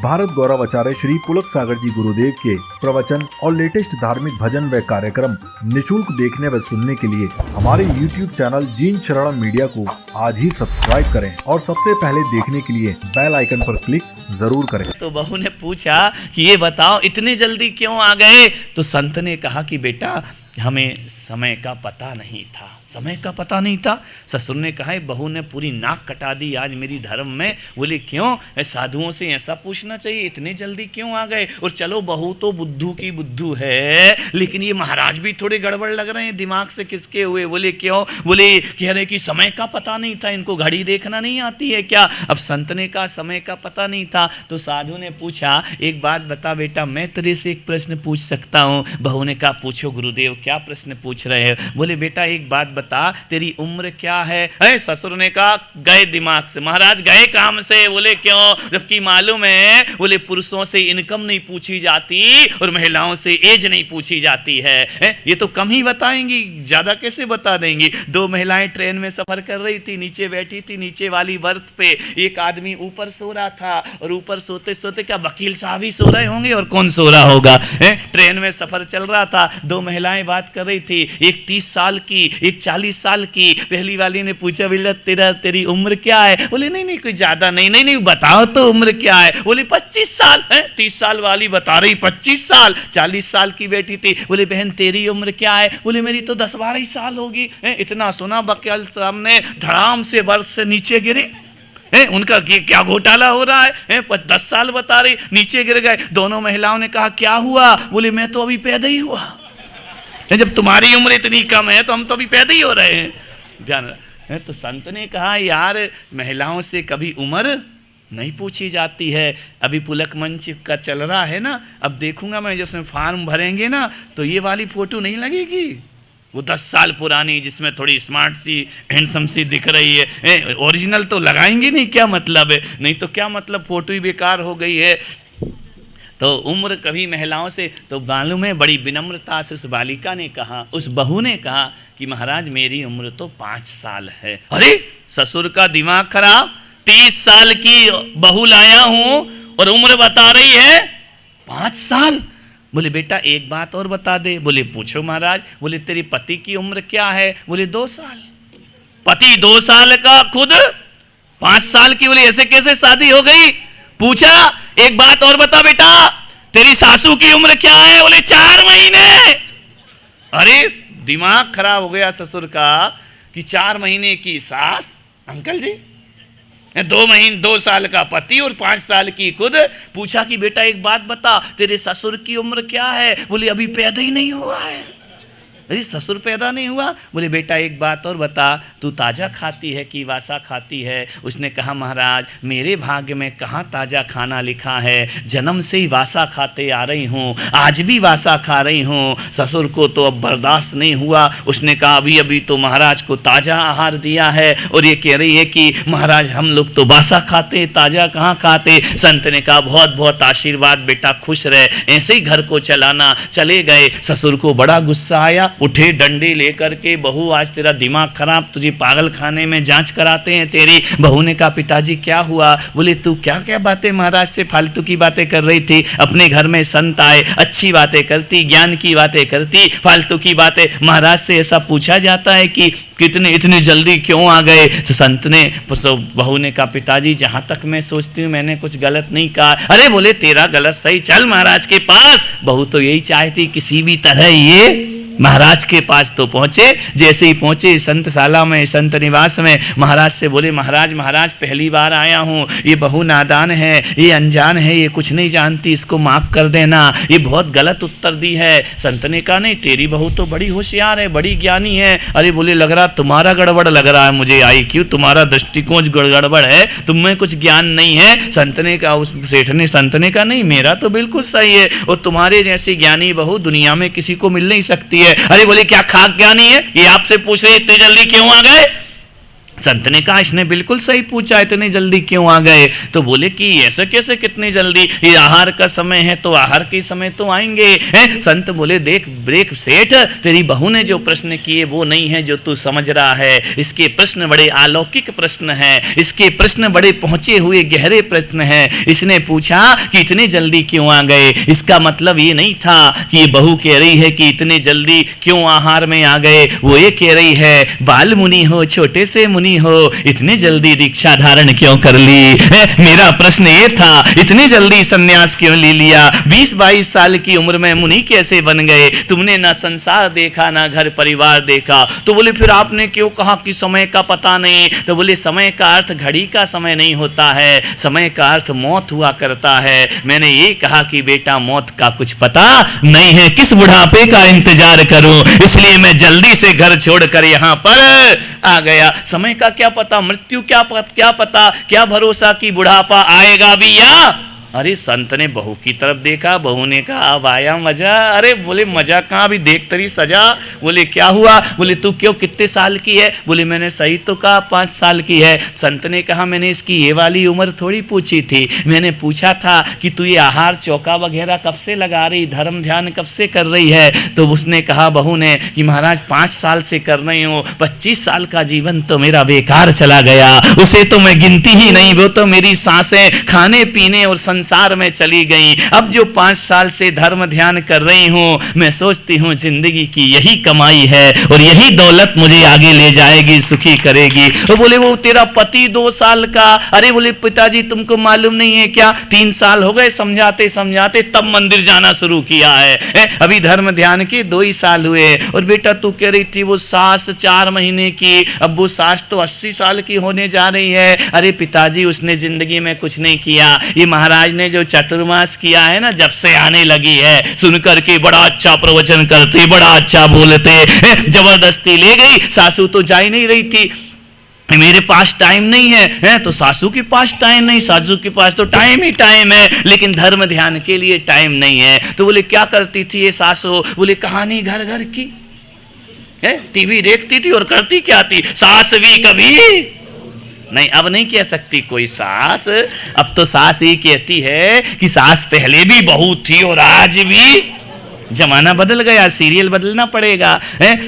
भारत गौरव आचार्य श्री पुलक सागर जी गुरुदेव के प्रवचन और लेटेस्ट धार्मिक भजन व कार्यक्रम निशुल्क देखने व सुनने के लिए हमारे YouTube चैनल जीन शरणम मीडिया को आज ही सब्सक्राइब करें और सबसे पहले देखने के लिए बेल आइकन पर क्लिक जरूर करें। तो बहू ने पूछा कि ये बताओ इतनी जल्दी क्यों आ गए? तो संत ने कहा कि बेटा हमें समय का पता नहीं था, समय का पता नहीं था। ससुर ने कहा बहू ने पूरी नाक कटा दी आज मेरी धर्म में। बोले क्यों? साधुओं से ऐसा पूछना चाहिए, इतने जल्दी क्यों आ गए? और चलो बहू तो बुद्धू की बुद्धू है, लेकिन ये महाराज भी थोड़े गड़बड़ लग रहे हैं, दिमाग से किसके हुए? बोले क्यों? बोले कह रहे कि समय का पता नहीं था, इनको घड़ी देखना नहीं आती है क्या? अब संत ने कहा समय का पता नहीं था। तो साधु ने पूछा एक बात बता बेटा, मैं तेरे से एक प्रश्न पूछ सकता हूँ? बहू ने कहा पूछो गुरुदेव, क्या प्रश्न पूछ रहे हैं? बोले बेटा एक बात बता, तेरी उम्र क्या है? ससुर ने कहा गए दिमाग से, महाराज गए काम से। बोले क्यों? जबकि मालूम है बोले पुरुषों से इनकम नहीं पूछी जाती और महिलाओं से एज नहीं पूछी जाती है। ये तो कम ही बताएंगी, ज्यादा कैसे बता देंगी? दो महिलाएं ट्रेन में सफर कर रही थी, नीचे बैठी थी, नीचे वाली बर्थ पे एक आदमी ऊपर सो रहा था, और ऊपर सोते सोते क्या वकील साहब ही सो रहे होंगे और कौन सो रहा होगा? ट्रेन में सफर चल रहा था, दो महिलाएं बात कर रही थी, एक 30 साल की, एक 40 साल की। पहली वाली ने पूछा बेटा तेरी उम्र क्या है? बोले नहीं कोई ज्यादा नहीं बताओ तो उम्र क्या है? बोले 25 साल है। 30 साल वाली बता रही 25 साल, 40 साल की बेटी थी। बोले बहन तेरी उम्र क्या है? बोले मेरी तो 10-12 साल होगी। इतना सुना वकील सामने धड़ाम से बर्थ से नीचे गिरे। उनका क्या घोटाला हो रहा है? 10 साल बता रही, नीचे गिर गए। दोनों महिलाओं ने कहा क्या हुआ? बोले मैं तो अभी पैदा ही हुआ। जब तुम्हारी उम्र इतनी कम है तो हम तो अभी पैदा ही हो रहे हैं। ध्यान। तो संत ने कहा यार महिलाओं से कभी उम्र नहीं पूछी जाती है। अभी पुलक मंच का चल रहा है ना, अब देखूंगा मैं जिसमें फॉर्म भरेंगे ना तो ये वाली फोटो नहीं लगेगी, वो 10 साल पुरानी जिसमें थोड़ी स्मार्ट सी हैंडसम सी दिख रही है। ओरिजिनल तो लगाएंगे नहीं, क्या मतलब है? नहीं तो क्या मतलब, फोटो ही बेकार हो गई है। तो उम्र कभी महिलाओं से, तो मालूम है बड़ी विनम्रता से उस बालिका ने कहा, उस बहू ने कहा कि महाराज मेरी उम्र तो 5 साल है। अरे ससुर का दिमाग खराब, 30 साल की बहू लाया हूं और उम्र बता रही है 5 साल। बोले बेटा एक बात और बता दे। बोले पूछो महाराज। बोले तेरे पति की उम्र क्या है? बोले 2 साल। पति 2 साल का, खुद 5 साल की। बोले ऐसे कैसे शादी हो गई? पूछा एक बात और बता बेटा, तेरी सासू की उम्र क्या है? बोले 4 महीने। अरे दिमाग खराब हो गया ससुर का कि 4 महीने की सास। अंकल जी 2 साल का पति और 5 साल की खुद। पूछा कि बेटा एक बात बता, तेरे ससुर की उम्र क्या है? बोले अभी पैदा ही नहीं हुआ है। अरे ससुर पैदा नहीं हुआ? बोले बेटा एक बात और बता, तू ताज़ा खाती है कि वासा खाती है? उसने कहा महाराज मेरे भाग्य में कहाँ ताज़ा खाना लिखा है, जन्म से ही वासा खाते आ रही हूँ, आज भी वासा खा रही हूँ। ससुर को तो अब बर्दाश्त नहीं हुआ, उसने कहा अभी अभी तो महाराज को ताज़ा आहार दिया है और ये कह रही है कि महाराज हम लोग तो वासा खाते, ताज़ा कहाँ खाते। संत ने कहा बहुत बहुत आशीर्वाद बेटा, खुश रहे, ऐसे ही घर को चलाना। चले गए। ससुर को बड़ा गुस्सा आया, उठे डंडे लेकर के, बहू आज तेरा दिमाग खराब, तुझे पागल खाने में जांच कराते हैं तेरी। बहू ने कहा पिताजी क्या हुआ? बोले तू क्या क्या बातें महाराज से फालतू की बातें कर रही थी? अपने घर में संत आए, अच्छी बातें करती, ज्ञान की बातें करती, फालतू की बातें। महाराज से ऐसा पूछा जाता है कि कितने इतने जल्दी क्यों आ गए? तो संत ने, बहू ने कहा पिताजी जहां तक मैं सोचती हूँ मैंने कुछ गलत नहीं कहा। अरे बोले तेरा गलत सही, चल महाराज के पास। बहू तो यही चाहती किसी भी तरह ये महाराज के पास तो पहुंचे। जैसे ही पहुंचे संतशाला में, संत निवास में, महाराज से बोले महाराज पहली बार आया हूँ, ये बहू नादान है, ये अनजान है, ये कुछ नहीं जानती, इसको माफ कर देना, ये बहुत गलत उत्तर दी है। संत ने कहा नहीं तेरी बहू तो बड़ी होशियार है, बड़ी ज्ञानी है। अरे बोले लग रहा तुम्हारा गड़बड़ लग रहा है मुझे, आई क्यों तुम्हारा दृष्टिकोण गड़बड़ है, तुम्हें कुछ ज्ञान नहीं है। संत ने कहा, उस सेठ ने, संत ने कहा नहीं मेरा तो बिल्कुल सही है, और तुम्हारे जैसी ज्ञानी बहू दुनिया में किसी को मिल नहीं सकती है। अरे बोले क्या खाक ज्ञानी है? ये आपसे पूछ रहे इतने जल्दी क्यों आ गए? संत ने कहा इसने बिल्कुल सही पूछा, इतनी जल्दी क्यों आ गए? तो बोले कि ऐसे कैसे कितनी जल्दी, ये आहार का समय है तो आहार के समय तो आएंगे। संत बोले देख सेठ, तेरी बहू ने जो प्रश्न किए वो नहीं है जो तू समझ रहा है। इसके प्रश्न बड़े अलौकिक प्रश्न हैं, इसके प्रश्न बड़े पहुंचे हुए गहरे प्रश्न हैं। इसने पूछा कि इतनी जल्दी क्यों आ गए, इसका मतलब ये नहीं था कि ये बहू कह रही है कि इतने जल्दी क्यों आहार में आ गए। वो ये कह रही है बाल मुनि हो, छोटे से मुनि हो, इतनी जल्दी दीक्षा धारण क्यों कर ली? मेरा प्रश्न ये था इतनी जल्दी सन्यास क्यों ले लिया? 20-22 साल की उम्र में मुनि कैसे बन गए? तुमने ना संसार देखा ना घर परिवार देखा। तो बोले फिर आपने क्यों कहा कि समय का पता नहीं? तो बोले समय का अर्थ घड़ी का समय नहीं होता है, समय का अर्थ मौत हुआ करता है। मैंने ये कहा कि बेटा मौत का कुछ पता नहीं है, किस बुढ़ापे का इंतजार करूं, इसलिए मैं जल्दी से घर छोड़कर यहाँ पर आ गया। समय का क्या पता, मृत्यु क्या पता, क्या भरोसा कि बुढ़ापा आएगा भी या। अरे संत ने बहू की तरफ देखा, बहू ने कहा अब आया मजा। अरे बोले मजा कहाँ, अभी देख तरी सजा। बोले क्या हुआ? बोले तू क्यों, कितने साल की है? बोले मैंने सही तो कहा 5 साल की है। संत ने कहा मैंने इसकी ये वाली उम्र थोड़ी पूछी थी, मैंने पूछा था कि तू ये आहार चौका वगैरह कब से लगा रही, धर्म ध्यान कब से कर रही है? तो उसने कहा बहू ने कि महाराज 5 साल से कर रही हूँ, 25 साल का जीवन तो मेरा बेकार चला गया, उसे तो मैं गिनती ही नहीं, वो तो मेरी सांसें खाने पीने और संसार में चली गई। अब जो 5 साल से धर्म ध्यान कर रही हूं, मैं सोचती हूं जिंदगी की यही कमाई है और यही दौलत मुझे आगे ले जाएगी, सुखी करेगी। वो बोले वो तेरा पति 2 साल का। अरे बोले पिताजी तुमको मालूम नहीं है क्या, 3 साल हो गए समझाते समझाते तब मंदिर जाना शुरू किया है, अभी धर्म ध्यान के 2 ही साल हुए। और बेटा तू कह रही थी वो सास 4 महीने की, अब वो सास तो 80 साल की होने जा रही है। अरे पिताजी उसने जिंदगी में कुछ नहीं किया, ये महाराज ने जो चतुर्मास किया है ना, जब से आने लगी है, सुनकर के बड़ा अच्छा प्रवचन करते, बड़ा अच्छा बोलते, जबरदस्ती ले गई। सासू तो जा ही नहीं रही थी, मेरे पास टाइम नहीं है, तो सासू के पास टाइम नहीं, सासू के पास तो टाइम ही टाइम है, लेकिन धर्म ध्यान के लिए टाइम नहीं है। तो बोले क्या करती थी ये सासू? बोले कहानी घर घर की, टीवी देखती थी और करती क्या थी, सास भी कभी नहीं। अब नहीं कह सकती कोई सास, अब तो सास ये कहती है कि सास पहले भी बहू थी और आज भी। जमाना बदल गया, सीरियल बदलना पड़ेगा।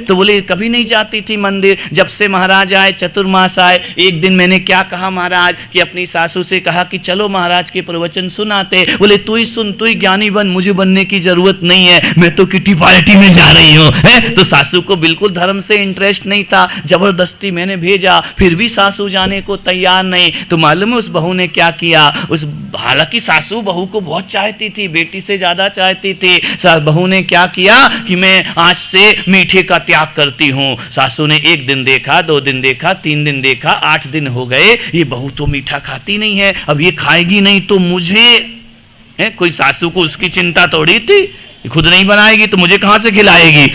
तो बोले कभी नहीं जाती थी मंदिर, जब से महाराज आए, चतुर्मास आए। एक दिन मैंने क्या कहा महाराज कि अपनी सासू से कहा कि चलो महाराज के प्रवचन सुनाते। बोले तू ही सुन, तू ही ज्ञानी बन, मुझे बनने की जरूरत नहीं है, मैं तो किटी पार्टी में जा रही हूँ। तो सासू को बिल्कुल धर्म से इंटरेस्ट नहीं था, जबरदस्ती मैंने भेजा, फिर भी सासू जाने को तैयार नहीं। तो मालूम है उस बहू ने क्या किया? उस हालांकि सासू बहू को बहुत चाहती थी, बेटी से ज्यादा चाहती थी। बहू ने क्या किया कि मैं आज से मीठे का त्याग करती हूं। सासू ने 1 दिन देखा, 2 दिन देखा, 3 दिन देखा, 8 दिन हो गए, ये बहू तो मीठा खाती नहीं है, अब ये खाएगी नहीं तो मुझे कोई सासू को उसकी चिंता थोड़ी थी, खुद नहीं बनाएगी तो मुझे कहां से खिलाएगी?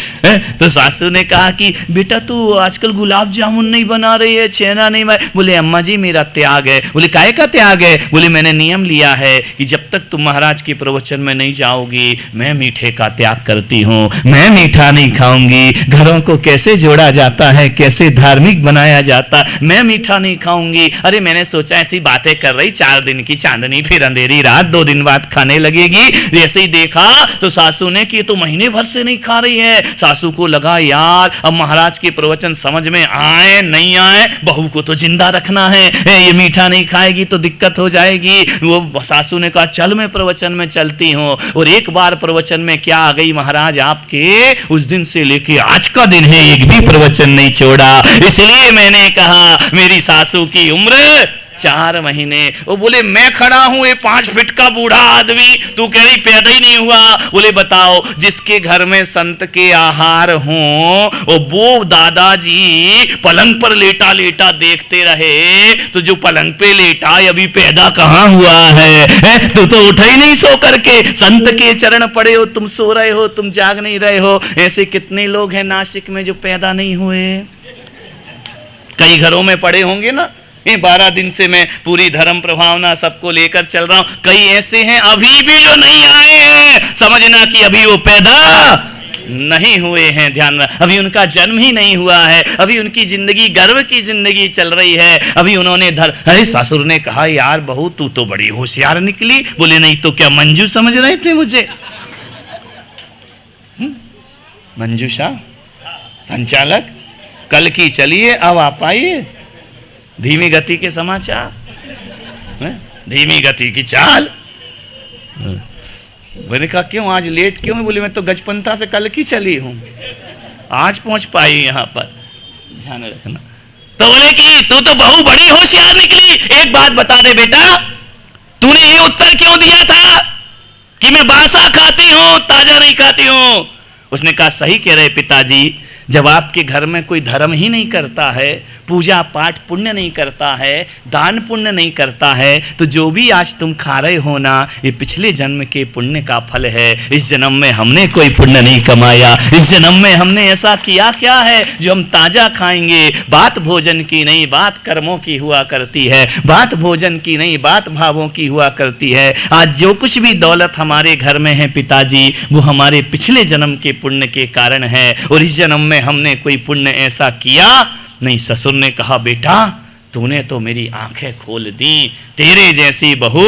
तो सासू ने कहा कि बेटा तू आजकल गुलाब जामुन नहीं बना रही है, छेना नहीं बना। बोले अम्मा जी मेरा त्याग है। बोले काहे का त्याग है? बोले मैंने नियम लिया है कि जब तक तुम महाराज के प्रवचन में नहीं जाओगी मैं मीठे का त्याग करती हूँ, मैं मीठा नहीं खाऊंगी। घरों को कैसे जोड़ा जाता है, कैसे धार्मिक बनाया जाता, मैं मीठा नहीं खाऊंगी। अरे मैंने सोचा ऐसी बातें कर रही, 4 दिन की चांदनी फिर अंधेरी रात, 2 दिन बाद खाने लगेगी। जैसे ही देखा तो सासू ने कि तो महीने भर से नहीं खा रही है। सासू को लगा यार अब महाराज के प्रवचन समझ में आए नहीं आए, बहू को तो जिंदा रखना है, ये मीठा नहीं खाएगी तो दिक्कत हो जाएगी। वो सासू ने कहा चल मैं प्रवचन में चलती हूँ। और एक बार प्रवचन में क्या आ गई महाराज आपके, उस दिन से लेके आज का दिन है एक भी प्रवचन नहीं छोड़ा। इसलिए मैंने कहा मेरी सासू की उम्र 4 महीने। वो बोले मैं खड़ा हूं, ये 5 फीट का बूढ़ा आदमी, तू कह रही पैदा ही नहीं हुआ। बोले बताओ जिसके घर में संत के आहार हों, वो दादाजी पलंग पर लेटा लेटा देखते रहे, तो जो पलंग पे लेटा अभी पैदा कहां हुआ है? तू तो उठा ही नहीं सो करके, संत के चरण पड़े हो, तुम सो रहे हो, तुम जाग नहीं रहे हो। ऐसे कितने लोग हैं नासिक में जो पैदा नहीं हुए? कई घरों में पड़े होंगे ना। 12 दिन से मैं पूरी धर्म प्रभावना सबको लेकर चल रहा हूं, कई ऐसे हैं अभी भी जो नहीं आए हैं, समझना कि अभी वो पैदा नहीं हुए हैं, ध्यान रख, अभी उनका जन्म ही नहीं हुआ है, अभी उनकी जिंदगी गर्व की जिंदगी चल रही है, अभी उन्होंने अरे ससुर ने कहा यार बहू तू तो बड़ी होशियार निकली। बोले नहीं तो क्या मंजू समझ रहे थे मुझे? मंजूषा संचालक कल की चलिए, अब आप आइए। धीमी गति के समाचार, धीमी गति की चाल। मैंने कहा क्यों आज लेट क्यों? बोले मैं तो गजपंथा से कल की चली हूं, आज पहुंच पाई यहां पर, ध्यान रखना। तो बोले कि तू तो बहू बड़ी होशियार निकली, एक बात बता दे बेटा, तूने ये उत्तर क्यों दिया था कि मैं बासा खाती हूं ताजा नहीं खाती हूं? उसने कहा सही कह रहे पिताजी, जब आपके घर में कोई धर्म ही नहीं करता है, पूजा पाठ पुण्य नहीं करता है, दान पुण्य नहीं करता है, तो जो भी आज तुम खा रहे हो ना, ये पिछले जन्म के पुण्य का फल है। इस जन्म में हमने कोई पुण्य नहीं कमाया, इस जन्म में हमने ऐसा किया क्या है जो हम ताजा खाएंगे? बात भोजन की नहीं, बात कर्मों की हुआ करती है, बात भोजन की नहीं, बात भावों की हुआ करती है। आज जो कुछ भी दौलत हमारे घर में है पिताजी, वो हमारे पिछले जन्म के पुण्य के कारण है, और इस जन्म में हमने कोई पुण्य ऐसा किया नहीं। ससुर ने कहा बेटा तूने तो मेरी आंखें खोल दी, तेरे जैसी बहू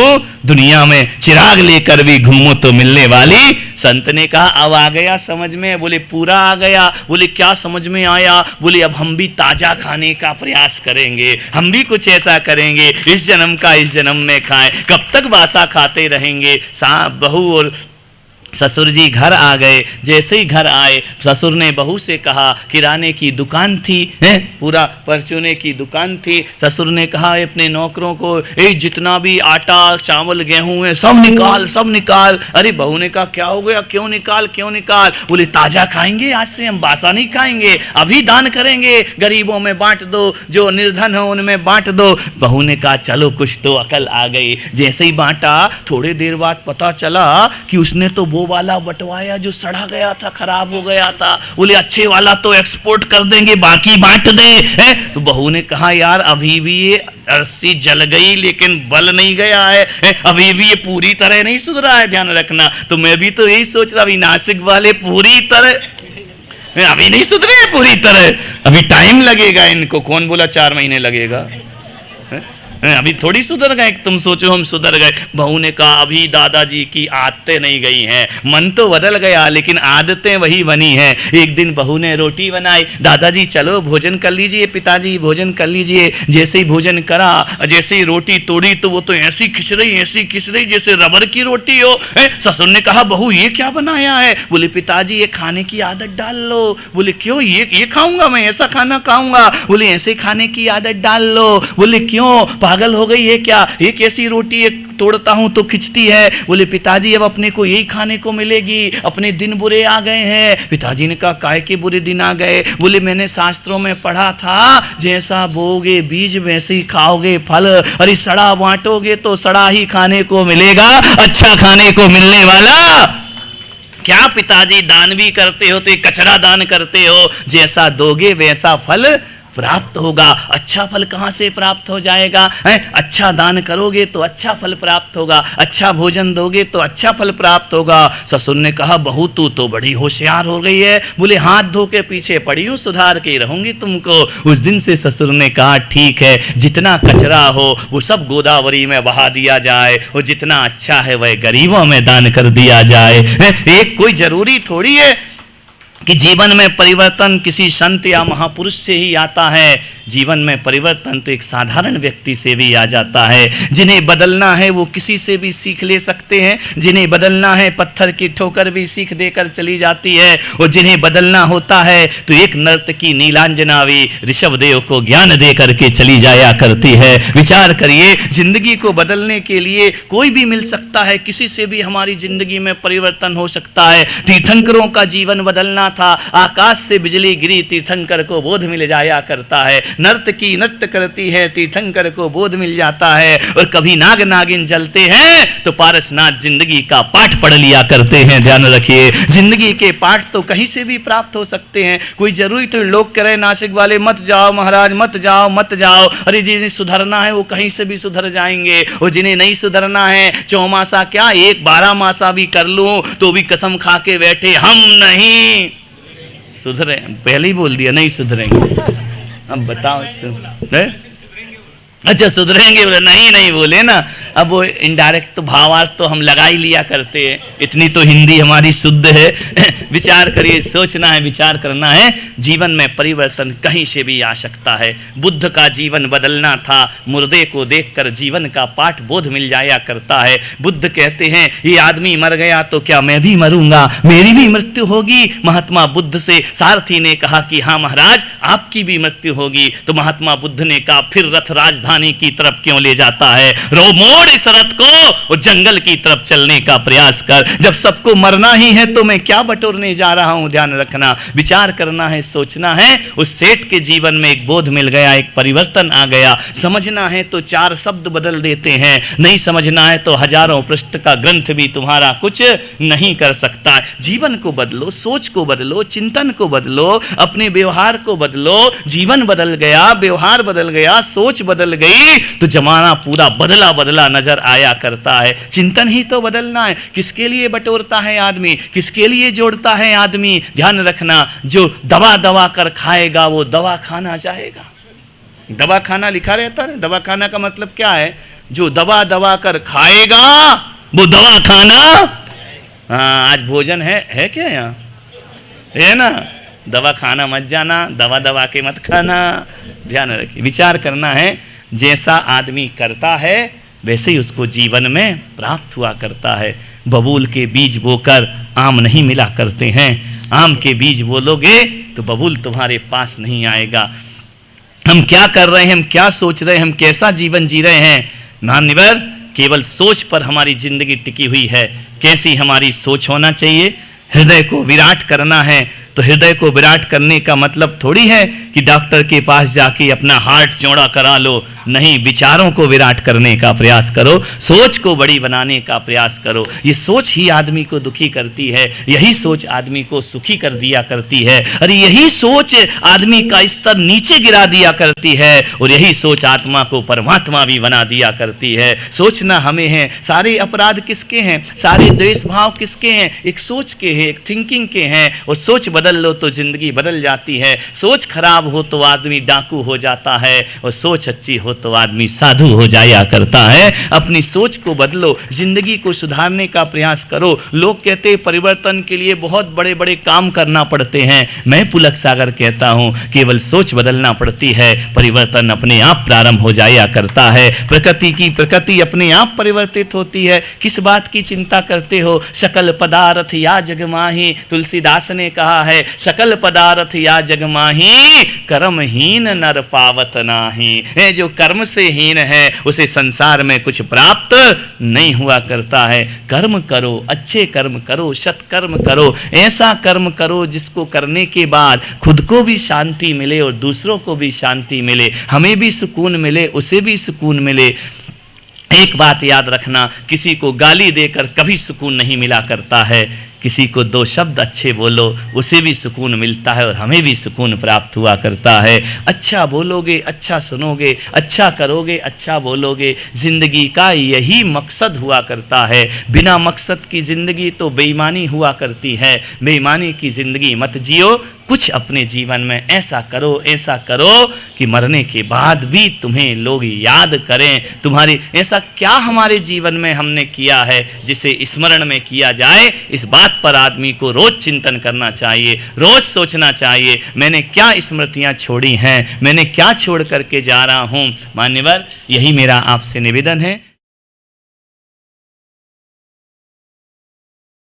दुनिया में चिराग लेकर भी घूमो तो मिलने वाली। संत ने कहा अब आ गया समझ में? बोले पूरा आ गया। बोले क्या समझ में आया? बोले अब हम भी ताजा खाने का प्रयास करेंगे, हम भी कुछ ऐसा करेंगे इस जन्म का इस जन्म में खाएं। कब तक बासा खाते रहेंगे? बहू और ससुर जी घर आ गए। जैसे ही घर आए, ससुर ने बहू से कहा, किराने की दुकान थी, पूरा परचूने की दुकान थी। ससुर ने कहा अपने नौकरों को, ए जितना भी आटा चावल गेहूं है सब निकाल, सब निकाल। अरे बहू ने कहा क्या हो गया, क्यों निकाल क्यों निकाल? बोले ताजा खाएंगे, आज से हम बासा नहीं खाएंगे, अभी दान करेंगे, गरीबों में बांट दो, जो निर्धन हो उनमें बांट दो। बहू ने कहा चलो कुछ तो अकल आ गई। जैसे ही बांटा, थोड़ी देर बाद पता चला कि उसने तो वो वाला बंटवाया जो सड़ा गया था, खराब हो गया था। बोले अच्छे वाला तो एक्सपोर्ट कर देंगे, बाकी बांट दे। तो बहू ने कहा यार अभी भी ये रस्सी जल गई लेकिन बल नहीं गया है, अभी भी ये पूरी तरह नहीं सुधरा है, ध्यान रखना। तो मैं भी तो यही सोच रहा, अभी नासिक वाले पूरी तरह अभी नहीं सुधरे पूरी तरह, अभी टाइम लगेगा इनको। कौन बोला 4 महीने लगेगा? अभी थोड़ी सुधर गए, तुम सोचो हम सुधर गए। बहू ने कहा अभी दादाजी की आदतें नहीं गई हैं, मन तो बदल गया लेकिन आदतें वही बनी हैं। एक दिन बहू ने रोटी बनाई, दादाजी चलो भोजन कर लीजिए, पिताजी भोजन कर लीजिए। जैसे ही भोजन करा, जैसे ही रोटी तोड़ी तो वो तो ऐसी खिंच रही जैसे रबर की रोटी हो। ससुर ने कहा बहू ये क्या बनाया है? बोले पिताजी ये खाने की आदत डाल लो। बोले क्यों? ये खाऊंगा मैं, ऐसा खाना खाऊंगा? बोले ऐसे खाने की आदत डाल लो। बोले क्यों, पागल हो गई है क्या? एक ऐसी रोटी एक तोड़ता हूं तो खिंचती है। बोले पिताजी अब अपने को यही खाने को मिलेगी, अपने दिन बुरे आ गए हैं। पिताजी ने कहा काहे के बुरे दिन आ गए? बोले मैंने शास्त्रों में पढ़ा था जैसा बोओगे बीज वैसे ही खाओगे फल। अरे सड़ा बांटोगे तो सड़ा ही खाने को मिलेगा, अच्छा खाने को मिलने वाला क्या? पिताजी दान भी करते हो तो ये कचरा दान करते हो, जैसा दोगे वैसा फल प्राप्त होगा। अच्छा फल कहां से प्राप्त हो जाएगा? अच्छा दान करोगे तो अच्छा फल प्राप्त होगा, अच्छा भोजन दोगे तो अच्छा फल प्राप्त होगा। ससुर ने कहा बहू तू तो बड़ी होशियार हो गई है। बोले हाथ धो के पीछे पड़ी हूं, सुधार के रहूंगी तुमको। उस दिन से ससुर ने कहा ठीक है, जितना कचरा हो वो सब गोदावरी में बहा दिया जाए, और जितना अच्छा है वह गरीबों में दान कर दिया जाए। एक कोई जरूरी थोड़ी है कि जीवन में परिवर्तन किसी संत या महापुरुष से ही आता है। जीवन में परिवर्तन तो एक साधारण व्यक्ति से भी आ जाता है। जिन्हें बदलना है वो किसी से भी सीख ले सकते हैं, जिन्हें बदलना है पत्थर की ठोकर भी सीख देकर चली जाती है, और जिन्हें बदलना होता है तो एक नर्तकी नीलांजनावी ऋषभदेव को ज्ञान दे करके चली जाया करती है। विचार करिए, जिंदगी को बदलने के लिए कोई भी मिल सकता है, किसी से भी हमारी जिंदगी में परिवर्तन हो सकता है। तीर्थंकरों का जीवन बदलना सुना था, आकाश से बिजली गिरी तीर्थंकर को बोध मिल जाया करता है, नर्तकी नृत्य करती है तीर्थंकर को बोध मिल जाता है, और कभी नाग नागिन जलते हैं तो पारसनाथ जिंदगी का पाठ पढ़ लिया करते हैं। ध्यान रखिए, जिंदगी के पाठ तो कहीं से भी प्राप्त हो सकते हैं, कोई जरूरी तो लोग कह रहे नासिक वाले मत जाओ महाराज, मत जाओ मत जाओ, अरे जिन्हें सुधरना है वो कहीं से भी सुधर जाएंगे, और जिन्हें नहीं सुधरना है 4 मासा क्या 12 मासा भी कर लूं तो भी कसम खा के बैठे हम नहीं सुधरे। पहले ही बोल दिया नहीं सुधरेंगे, अब बताओ अच्छा सुधरेंगे बोले नहीं बोले ना। अब वो इनडायरेक्ट तो भावार्थ तो हम लगा ही लिया करते हैं, इतनी तो हिंदी हमारी शुद्ध है। विचार करिए, सोचना है, विचार करना है, जीवन में परिवर्तन कहीं से भी आ सकता है। बुद्ध का जीवन बदलना था, मुर्दे को देखकर जीवन का पाठ बोध मिल जाया करता है। बुद्ध कहते हैं ये आदमी मर गया तो क्या मैं भी मरूंगा, मेरी भी मृत्यु होगी। महात्मा बुद्ध से सारथी ने कहा कि हाँ महाराज आपकी भी मृत्यु होगी, तो महात्मा बुद्ध ने कहा फिर रथ राजधानी की तरफ क्यों ले जाता है, मोड़ इस रथ को और जंगल की तरफ चलने का प्रयास कर। जब सबको मरना ही है तो मैं क्या बटोरने जा रहा हूं। ध्यान रखना, विचार करना है, सोचना है। उस सेठ के जीवन में एक बोध मिल गया, एक परिवर्तन आ गया। समझना है तो 4 शब्द बदल देते हैं, नहीं समझना है तो हजारों पृष्ठ का ग्रंथ भी तुम्हारा कुछ नहीं कर सकता। जीवन को बदलो, सोच को बदलो, चिंतन को बदलो, अपने व्यवहार को बदलो। जीवन बदल गया, व्यवहार बदल गया, सोच बदल गई तो जमाना पूरा बदला नजर आया करता है। चिंतन ही तो बदलना है। किसके लिए बटोरता है आदमी, किसके लिए जोड़ता है आदमी। ध्यान रखना, जो दवा कर खाएगा वो दवा खाना जाएगा। दवा खाना लिखा रहता है, दवा खाना का मतलब क्या है, जो दवा कर खाएगा वो दवा खाना। हाँ, आज भोजन है क्या यहाँ, है ना। दवा खाना मत जाना, दवा के मत खाना। ध्यान रखिए, विचार करना है। जैसा आदमी करता है वैसे ही उसको जीवन में प्राप्त हुआ करता है। बबूल के बीज बोकर आम नहीं मिला करते हैं, आम के बीज बोलोगे तो बबूल तुम्हारे पास नहीं आएगा। हम क्या कर रहे हैं, हम क्या सोच रहे हैं, हम कैसा जीवन जी रहे हैं, मान्यवर केवल सोच पर हमारी जिंदगी टिकी हुई है। कैसी हमारी सोच होना चाहिए, हृदय को विराट करना है। तो हृदय को विराट करने का मतलब थोड़ी है कि डॉक्टर के पास जाके अपना हार्ट चौड़ा करा लो, नहीं, विचारों को विराट करने का प्रयास करो, सोच को बड़ी बनाने का प्रयास करो। ये सोच ही आदमी को दुखी करती है, यही सोच आदमी को सुखी कर दिया करती है, अरे यही सोच आदमी का स्तर नीचे गिरा दिया करती है, और यही सोच आत्मा को परमात्मा भी बना दिया करती है। सोचना हमें है। सारे अपराध किसके हैं, सारे द्वेष भाव किसके हैं, एक सोच के हैं, एक थिंकिंग के हैं। और सोच बदल लो तो जिंदगी बदल जाती है। सोच खराब हो तो आदमी डाकू हो जाता है, और सोच अच्छी हो तो आदमी साधु हो जाया करता है। अपनी सोच को बदलो, जिंदगी को सुधारने का प्रयास करो। लोग कहते हैं परिवर्तन के लिए बहुत बड़े बड़े काम करना पड़ते हैं, मैं पुलक सागर कहता हूं केवल सोच बदलना पड़ती है, परिवर्तन अपने आप प्रारंभ हो जाया करता है। प्रकृति अपने आप परिवर्तित होती है। किस बात की चिंता करते हो, सकल पदार्थ या जगमाही, तुलसीदास ने कहा है सकल पदार्थ या जगमाही, कर्महीन नर पावत नाही। जो कर्म से हीन है उसे संसार में कुछ प्राप्त नहीं हुआ करता है। कर्म करो, अच्छे कर्म करो, सत्कर्म करो, ऐसा कर्म करो जिसको करने के बाद खुद को भी शांति मिले और दूसरों को भी शांति मिले, हमें भी सुकून मिले, उसे भी सुकून मिले। एक बात याद रखना, किसी को गाली देकर कभी सुकून नहीं मिला करता है। किसी को 2 शब्द अच्छे बोलो, उसे भी सुकून मिलता है और हमें भी सुकून प्राप्त हुआ करता है। अच्छा बोलोगे, अच्छा सुनोगे, अच्छा करोगे, अच्छा बोलोगे, जिंदगी का यही मकसद हुआ करता है। बिना मकसद की जिंदगी तो बेईमानी हुआ करती है। बेईमानी की जिंदगी मत जियो, कुछ अपने जीवन में ऐसा करो कि मरने के बाद भी तुम्हें लोग याद करें। तुम्हारी ऐसा क्या हमारे जीवन में हमने किया है जिसे स्मरण में किया जाए, इस बात पर आदमी को रोज चिंतन करना चाहिए, रोज सोचना चाहिए, मैंने क्या स्मृतियां छोड़ी हैं, मैंने क्या छोड़ करके जा रहा हूं। मान्यवर, यही मेरा आपसे निवेदन है।